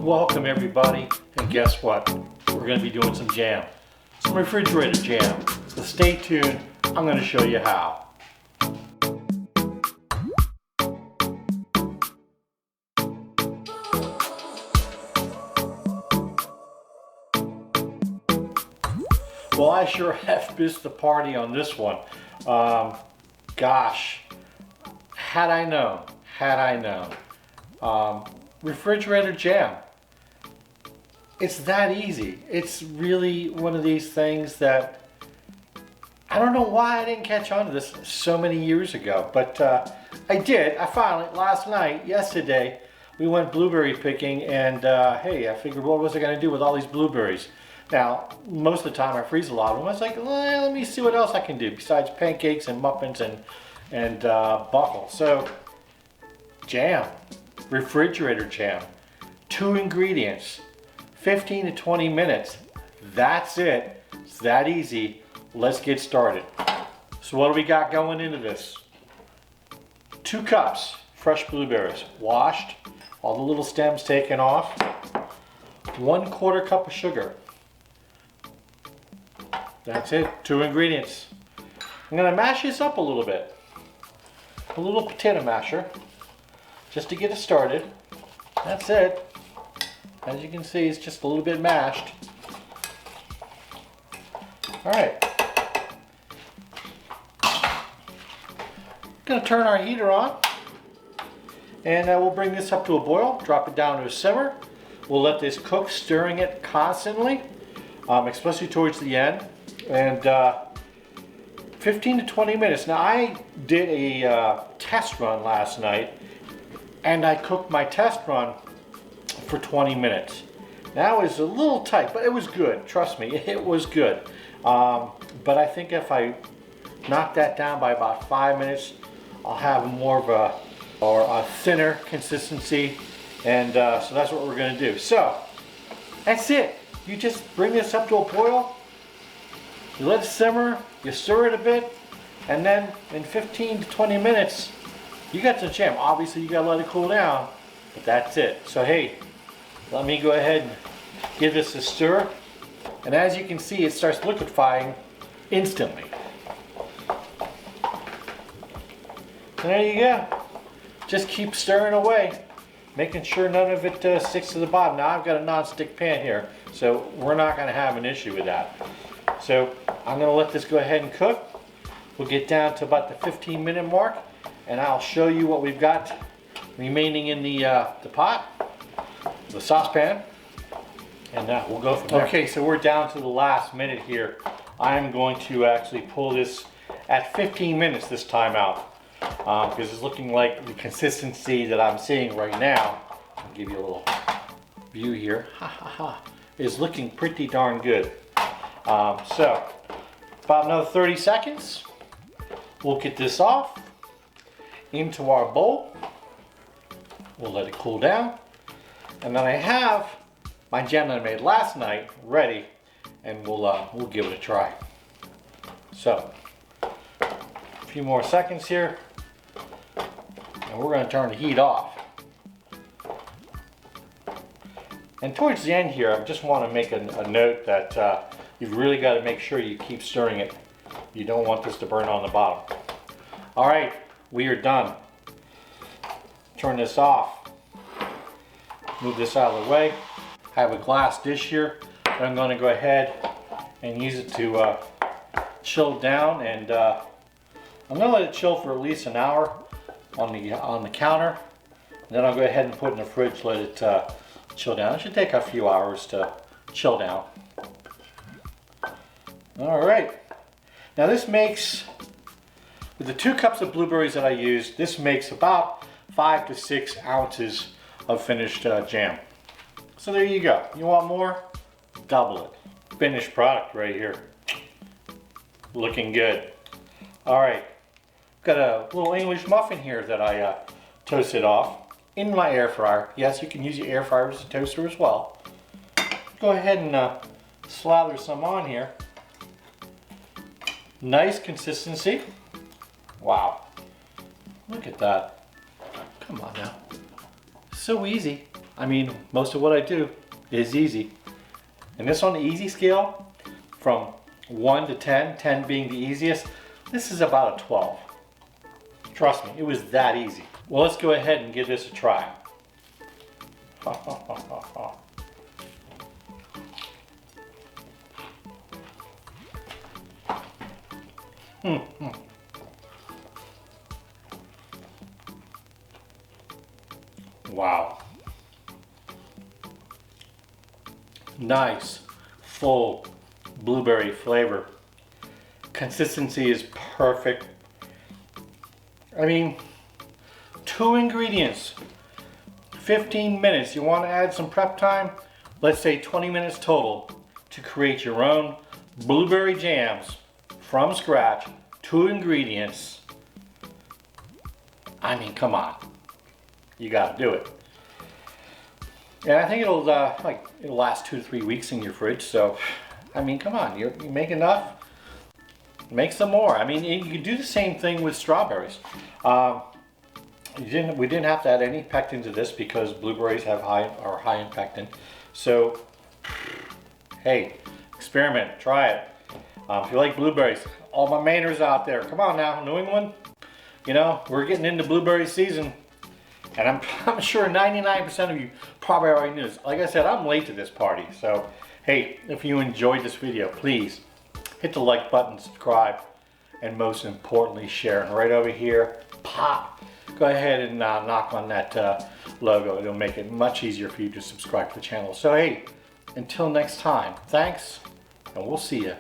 Welcome everybody, and guess what? We're going to be doing some jam. Some refrigerator jam. So stay tuned, I'm going to show you how. Well, I sure have missed the party on this one. Gosh, had I known. Refrigerator jam. It's that easy. It's really one of these things that I don't know why I didn't catch on to this so many years ago, but I did. I finally, yesterday, we went blueberry picking, and hey, I figured what was I going to do with all these blueberries? Now, most of the time I freeze a lot of them. I was like, let me see what else I can do besides pancakes and muffins and buckle. So, jam, refrigerator jam, 2 ingredients, 15 to 20 minutes. That's it. It's that easy. Let's get started. So what do we got going into this? 2 cups fresh blueberries, washed, all the little stems taken off. 1/4 cup of sugar. That's it, 2 ingredients. I'm gonna mash this up a little bit. A little potato masher, just to get it started. That's it. As you can see, it's just a little bit mashed. All right. Gonna turn our heater on, and we'll bring this up to a boil, drop it down to a simmer. We'll let this cook, stirring it constantly, especially towards the end. And 15 to 20 minutes. Now I did a test run last night, and I cooked my test run for 20 minutes. Now it was a little tight, but it was good. Trust me, it was good. But I think if I knock that down by about 5 minutes, I'll have more of a thinner consistency, and so that's what we're going to do. So that's it. You just bring this up to a boil. You let it simmer, you stir it a bit, and then in 15 to 20 minutes, you got the jam. Obviously, you gotta let it cool down, but that's it. So hey, let me go ahead and give this a stir. And as you can see, it starts liquefying instantly. And there you go. Just keep stirring away, making sure none of it sticks to the bottom. Now I've got a non-stick pan here, so we're not gonna have an issue with that. So I'm going to let this go ahead and cook. We'll get down to about the 15-minute mark, and I'll show you what we've got remaining in the pot, the saucepan, and we'll go from there. Okay, so we're down to the last minute here. I'm going to actually pull this at 15 minutes this time out, because it's looking like the consistency that I'm seeing right now, I'll give you a little view here, is looking pretty darn good. So, about another 30 seconds, we'll get this off into our bowl. We'll let it cool down. And then I have my jam that I made last night ready, and we'll give it a try. So, a few more seconds here, and we're going to turn the heat off. And towards the end here, I just want to make a note that you've really got to make sure you keep stirring it. You don't want this to burn on the bottom. All right, we are done. Turn this off. Move this out of the way. I have a glass dish here that I'm going to go ahead and use it to chill down, and I'm going to let it chill for at least an hour on the counter. And then I'll go ahead and put it in the fridge, let it chill down. It should take a few hours to chill down. All right, now this makes, with the 2 cups of blueberries that I used, this makes about 5 to 6 ounces of finished jam. So there you go. You want more? Double it. Finished product right here. Looking good. All right, got a little English muffin here that I toasted off in my air fryer. Yes, you can use your air fryer as a toaster as well. Go ahead and slather some on here. Nice consistency. Wow. Look at that. Come on now. So easy. I mean, most of what I do is easy. And this on the easy scale, from 1 to 10, 10 being the easiest, this is about a 12. Trust me, it was that easy. Well, let's go ahead and give this a try. Wow. Nice, full blueberry flavor. Consistency is perfect. I mean, 2 ingredients, 15 minutes. You want to add some prep time? Let's say 20 minutes total to create your own blueberry jams from scratch. 2 ingredients. I mean, come on. You got to do it. And I think it'll last 2 to 3 weeks in your fridge. So, I mean, come on. You make enough. Make some more. I mean, you can do the same thing with strawberries. We didn't have to add any pectin to this because blueberries are high in pectin. So, hey, experiment, try it. If you like blueberries, all my Mainers out there, come on now, New England. You know, we're getting into blueberry season, and I'm sure 99% of you probably already knew this. Like I said, I'm late to this party. So, hey, if you enjoyed this video, please hit the like button, subscribe, and most importantly, share. And right over here, pop. Go ahead and knock on that logo. It'll make it much easier for you to subscribe to the channel. So hey, until next time, thanks, and we'll see you.